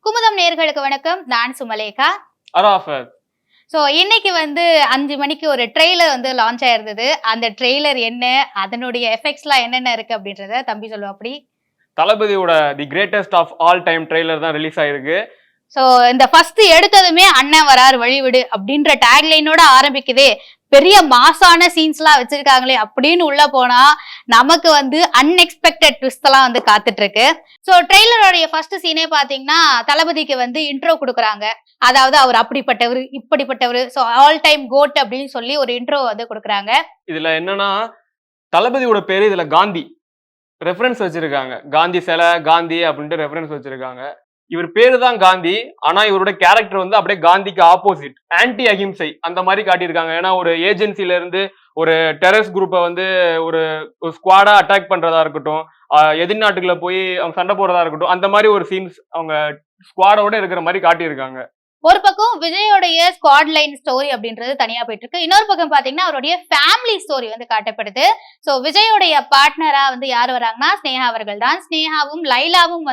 குமுதம் நேயர்களுக்கு வணக்கம். நான் சுமலேகா. அராஃபத். இன்னைக்கு 5 மணிக்கு ஒரு ட்ரெய்லர் லான்ச் ஆயிருந்தது. அந்த ட்ரெய்லர் என்ன, அதனுடைய எஃபெக்ட்ஸ்லாம் என்னென்ன இருக்கு அப்படின்றத தம்பி சொல்லுவாப்படி. தளபதியோட the greatest of all time trailer தான் ரிலீஸ் ஆயிருக்கு. இந்த ஃபர்ஸ்ட் எடுத்ததுமே அண்ணன் வராரு வழிவிடு அப்படின்ற டேக்லைனோட ஆரம்பிக்குதே. பெரிய மாசான சீன்ஸ்லாம் வச்சிருக்காங்களே அப்படின்னு உள்ள போனா நமக்கு அன்எக்ஸ்பெக்டட் ட்விஸ்ட் எல்லாம் காத்துட்டு இருக்கு. ட்ரெய்லரோடைய ஃபர்ஸ்ட் சீனே பாத்தீங்கன்னா தளபதிக்கு இன்ட்ரோ கொடுக்குறாங்க. அதாவது அவர் அப்படிப்பட்டவர் இப்படிப்பட்டவர், ஆல் டைம் கோட் அப்படின்னு சொல்லி ஒரு இன்ட்ரோ கொடுக்குறாங்க. இதுல என்னன்னா தளபதியோட பேரு இதுல காந்தி ரெஃபரன்ஸ் வச்சிருக்காங்க. காந்தி சிலை காந்தி அப்படின்ட்டு ரெஃபரன்ஸ் வச்சிருக்காங்க. இவர் பேரு தான் காந்தி, ஆனா இவரோட கேரக்டர் அப்படியே காந்திக்கு ஆப்போசிட், ஆன்டி அஹிம்சை அந்த மாதிரி காட்டியிருக்காங்க. ஏன்னா ஒரு ஏஜென்சில இருந்து ஒரு டெரரிஸ்ட் குரூப்பை ஒரு ஸ்குவாடா அட்டாக் பண்றதா இருக்கட்டும், எதிர்நாட்டுக்குள்ள போய் அவங்க சண்டை போடுறதா இருக்கட்டும், அந்த மாதிரி ஒரு சீன்ஸ் அவங்க ஸ்குவாடோட இருக்கிற மாதிரி காட்டியிருக்காங்க. ஒரு பக்கம் விஜயோடைய ஸ்குவாட் லைன் ஸ்டோரி அப்படின்றது தனியா போயிட்டு இருக்கு. இன்னொரு பக்கம் பாத்தீங்கன்னா அவருடைய ஃபேமிலி ஸ்டோரி காட்டப்படுது. விஜயோடைய பார்ட்னரா யார் வராங்கன்னா ஸ்னேகா அவர்கள் தான். ஸ்னேகாவும் லைலாவும்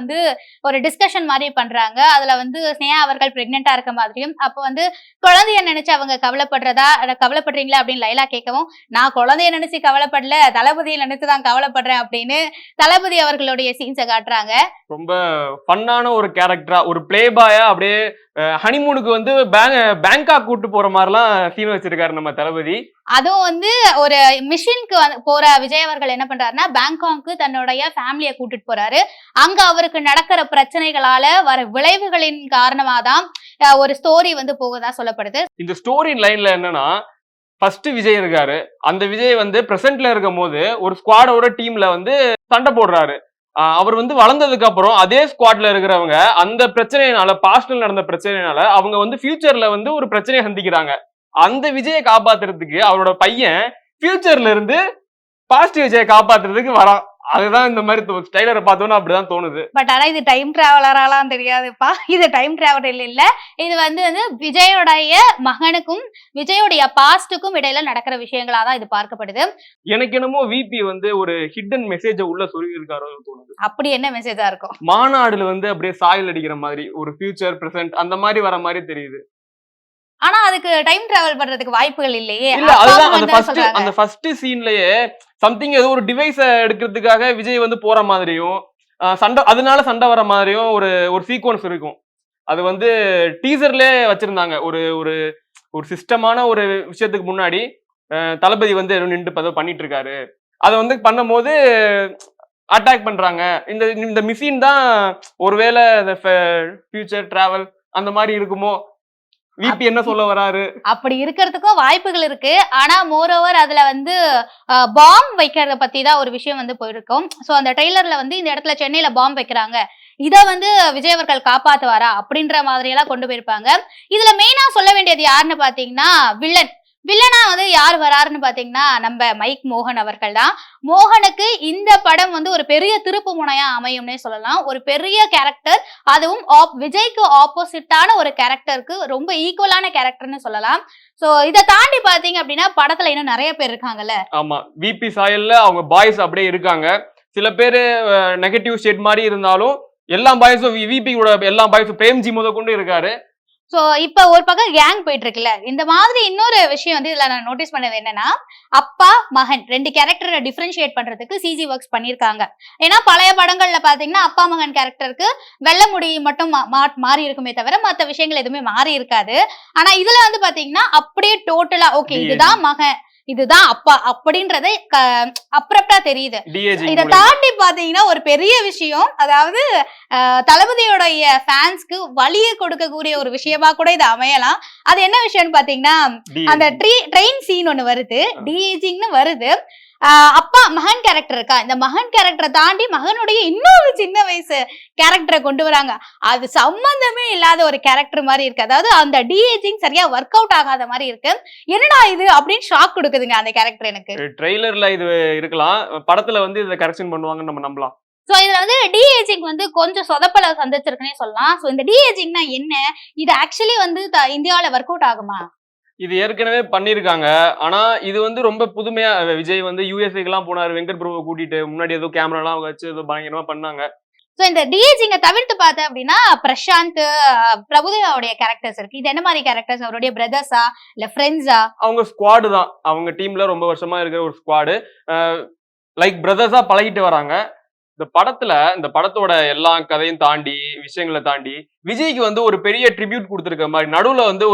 ஒரு டிஸ்கஷன் மாதிரி பண்றாங்க. அதுல ஸ்னேகா அவர்கள் பிரெக்னெண்டா இருக்க மாதிரியும், அப்ப குழந்தைய நினைச்சு அவங்க கவலைப்படுறீங்களா அப்படின்னு லைலா கேட்கவும், நான் குழந்தைய நினைச்சு கவலைப்படல, தளபதியை நினைச்சுதான் கவலைப்படுறேன் அப்படின்னு தளபதி அவர்களுடைய சீன்ஸை காட்டுறாங்க. ரொம்ப ஃபன்னான ஒரு கேரக்டரா, ஒரு பிளே பாயா அப்படியே ஹனிமூனுக்கு பேங்காக் கூட்டு போற மாதிரிலாம் சீன் வச்சிருக்காரு நம்ம தளபதி. அதுவும் ஒரு மிஷினுக்கு போற விஜய் அவர்கள் என்ன பண்றாருன்னா பேங்காக்கு தன்னுடைய ஃபேமிலியை கூட்டிட்டு போறாரு. அங்க அவருக்கு நடக்கிற பிரச்சனைகளால வர விளைவுகளின் காரணமா தான் ஒரு ஸ்டோரி போகுதா சொல்லப்படுது. இந்த ஸ்டோரி லைன்ல என்னன்னா, ஃபர்ஸ்ட் விஜய் இருக்காரு. அந்த விஜய் பிரசன்ட்ல இருக்கும் போது ஒரு ஸ்குவாடோட டீம்ல சண்டை போடுறாரு. அவர் வளர்ந்ததுக்கு அப்புறம் அதே ஸ்குவாட்ல இருக்கிறவங்க அந்த பிரச்சனையினால, பாஸ்ட்ல நடந்த பிரச்சனையினால அவங்க ஃபியூச்சர்ல ஒரு பிரச்சனையை சந்திக்கிறாங்க. அந்த விஜயை காப்பாத்துறதுக்கு அவரோட பையன் ஃபியூச்சர்ல இருந்து பாஸ்ட் விஜயை காப்பாத்துறதுக்கு வரான். அதுதான் இந்த மாதிரி ட்ரெய்லரை பார்த்தோன்னா அப்படிதான் தோணுது. பட் ஆனா இது டைம் டிராவலராலாம் தெரியாதுப்பா. இது டைம் டிராவலர் இல்ல. இது விஜயோடைய மகனுக்கும் விஜயோடைய பாஸ்டுக்கும் இடையில நடக்கிற விஷயங்களா தான் இது பார்க்கப்படுது. எனக்கு என்னமோ விபி ஒரு ஹிடன் மெசேஜ உள்ள சொல்லி இருக்காரோ தோணுது. அப்படி என்ன மெசேஜா இருக்கும்? மாநாடுல அப்படியே சாயல் அடிக்கிற மாதிரி ஒரு ஃபியூச்சர் பிரசன்ட் அந்த மாதிரி வர மாதிரி தெரியுது. ஆனா அதுக்கு டைம் டிராவல் பண்றதுக்கு வாய்ப்புகள் இல்லையே. இல்ல அதுதான் அந்த ஃபர்ஸ்ட் சீன்லயே சம்திங் ஏதோ ஒரு டிவைஸ எடுக்கிறதுக்காக விஜய் போற மாதிரியும், சண்டை அதனால சண்டை வர மாதிரியும் ஒரு சீக்வன்ஸ் இருக்கும். அது டீசர்லயே வச்சிருந்தாங்க. ஒரு ஒரு ஒரு சிஸ்டமான ஒரு விஷயத்துக்கு முன்னாடி தளபதி நின்று பண்ணிட்டு இருக்காரு. அதை பண்ணும்போது அட்டாக் பண்றாங்க. இந்த மிஷின் தான் ஒருவேளை ஃபியூச்சர் டிராவல் அந்த மாதிரி இருக்குமோ, விபி என்ன சொல்ல வராரு? அப்படி இருக்கிறதுக்கும் வாய்ப்புகள் இருக்கு. ஆனா மோரோவர் அதுல பாம் வைக்கிறத பத்தி தான் ஒரு விஷயம் போயிருக்கும். சோ அந்த ட்ரெய்லர்ல இந்த இடத்துல சென்னையில பாம் வைக்கிறாங்க, இத விஜய் அவர்கள் காப்பாத்துவாரா அப்படின்ற மாதிரி எல்லாம் கொண்டு போயிருப்பாங்க. இதுல மெயினா சொல்ல வேண்டியது யாருன்னு பாத்தீங்கன்னா வில்லனா யார் வராருன்னு பாத்தீங்கன்னா நம்ம மைக் மோகன் அவர்கள் தான். மோகனுக்கு இந்த படம் ஒரு பெரிய திருப்பு முனையா அமையும்னே சொல்லலாம். ஒரு பெரிய கேரக்டர், அதுவும் விஜய்க்கு ஆப்போசிட்டான ஒரு கேரக்டருக்கு ரொம்ப ஈக்குவலான கேரக்டர்னு சொல்லலாம். சோ இதை தாண்டி பாத்தீங்க அப்படின்னா படத்துல இன்னும் நிறைய பேர் இருக்காங்கல்ல. ஆமா, விபி சாயல்ல அவங்க பாய்ஸ் அப்படியே இருக்காங்க. சில பேரு நெகட்டிவ் ஷேட் மாதிரி இருந்தாலும் எல்லா பாய்ஸும் விபியோட எல்லா பாய்ஸும் பிரேம்ஜி முத கொண்டு இருக்காரு. சோ இப்ப ஒரு பக்கம் கேங் போயிட்டு இருக்குல்ல, இந்த மாதிரி இன்னொரு விஷயம் இதுல நான் நோட்டீஸ் பண்ணது என்னன்னா, அப்பா மகன் 2 கேரக்டரை டிஃபரன்ஷியேட் பண்றதுக்கு சிஜி ஒர்க்ஸ் பண்ணிருக்காங்க. ஏன்னா பழைய படங்கள்ல பாத்தீங்கன்னா அப்பா மகன் கேரக்டருக்கு வெள்ள முடி மட்டும் மாறி இருக்குமே தவிர மத்த விஷயங்கள் எதுவுமே மாறி இருக்காது. ஆனா இதுல பாத்தீங்கன்னா அப்படியே டோட்டலா ஓகே இதுதான் மகன் இதுதான் அப்பா அப்படின்றதே அப்ரப்டா தெரியுது. இதை தாண்டி பாத்தீங்கன்னா ஒரு பெரிய விஷயம், அதாவது தளபதியோடைய ஃபேன்ஸ்க்கு வலியை கொடுக்கக்கூடிய ஒரு விஷயமா கூட இது அமையலாம். அது என்ன விஷயம்னு பாத்தீங்கன்னா, அந்த ட்ரெயின் சீன் ஒண்ணு வருது, டிஏஜிங்னு வருது. அப்பா மகன் கேரக்டர் இருக்கா, இந்த மகன் கேரக்டரை தாண்டி மகனுடைய இன்னொரு சின்ன வயசு கேரக்டரை கொண்டு வராங்க. அது சம்பந்தமே இல்லாத ஒரு கேரக்டர் மாதிரி இருக்கு. அதாவது அந்த டிஏஜிங் சரியா ஒர்க் அவுட் ஆகாத மாதிரி இருக்கு. என்னடா இது அப்படின்னு ஷாக் கொடுக்குதுங்க அந்த கேரக்டர். எனக்கு ட்ரெய்லர்ல இது இருக்கலாம், படத்துல இதை கரெக்ஷன் பண்ணுவாங்கன்னு நம்ம நம்பலாம். சோ இதுல டிஏஜிங் கொஞ்சம் சொதப்பல சந்திச்சிருக்குன்னே சொல்லலாம். சோ இந்த டிஏஜிங்னா என்ன, இது ஆக்சுவலி இந்தியாவில ஒர்க் அவுட் ஆகுமா? இது ஏற்கனவே பண்ணிருக்காங்க. ஆனா இது ரொம்ப புதுமையா, விஜய் யூஎஸ்ஏக்கு எல்லாம் போனாரு வெங்கட் பிரபுவை கூட்டிட்டு, முன்னாடி ஏதோ கேமரா எல்லாம் வச்சு ஏதோ பயங்கரமா பண்ணாங்க. சோ இந்த டிஏஜிங்க தவிர்த்து பார்த்தேன் அப்படின்னா பிரசாந்த், பிரபுதேவாவுடைய கேரக்டர்ஸ் இருக்கு. இது என்ன மாதிரி கேரக்டர்ஸ்? அவருடைய பிரதர்ஸா இல்ல ஃப்ரெண்ட்ஸா? அவங்க ஸ்குவாடு தான். அவங்க டீம்ல ரொம்ப வருஷமா இருக்கிற ஒரு ஸ்குவாடு. லைக் பிரதர்ஸா பழகிட்டு வராங்க. இந்த படத்தோட எல்லா கதையும் தாண்டி, விஷயங்களை தாண்டி, விஜய்க்கு வந்து ஒரு பெரிய ட்ரிபியூட் கொடுத்திருக்க மாதிரி நடுவுல வந்து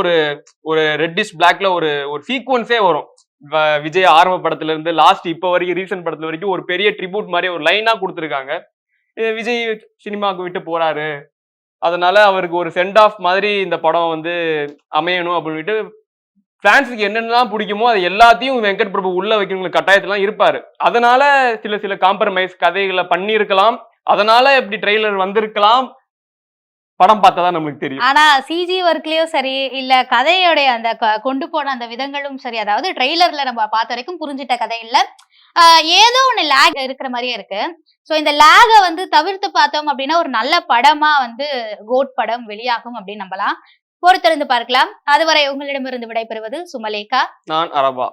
ஒரு ரெட்டிஷ் பிளாக்ல ஒரு சீக்வன்ஸே வரும். விஜய் ஆரம்ப படத்துல இருந்து லாஸ்ட் இப்ப வரைக்கும் ரீசன்ட் படத்துல வரைக்கும் ஒரு பெரிய ட்ரிபியூட் மாதிரி ஒரு லைனா கொடுத்திருக்காங்க. விஜய் சினிமாவுக்கு விட்டு போறாரு, அதனால அவருக்கு ஒரு சென்ட் ஆஃப் மாதிரி இந்த படம் வந்து அமையணும் அப்படின்ட்டு பிரான்ஸுக்கு என்னென்னலாம் பிடிக்குமோ அது எல்லாத்தையும் வெங்கட் பிரபு உள்ள வைக்கணும் கட்டாயத்துல இருப்பாரு. அதனால சில காம்ப்ரமைஸ் கதைகளை பண்ணியிருக்கலாம். அதனால இப்படி ட்ரெய்லர் வந்திருக்கலாம். படம் பார்த்தாதான் நமக்கு தெரியும். ஆனா சிஜி ஒர்க்லயும் சரி இல்ல கதையோடைய அந்த கொண்டு போன அந்த விதங்களும் சரி, அதாவது ட்ரெய்லர்ல நம்ம பார்த்த வரைக்கும் புரிஞ்சிட்ட கதை இல்ல, ஏதோ ஒண்ணு லேக் இருக்கிற மாதிரியே இருக்கு. சோ இந்த லேக வந்து தவிர்த்து பார்த்தோம் அப்படின்னா ஒரு நல்ல படமா வந்து கோட் படம் வெளியாகும் அப்படின்னு நம்பலாம். பொறுத்திருந்து பார்க்கலாம். அதுவரை உங்களிடமிருந்து விடைபெறுவது சுமலேகா. நான் அரபா.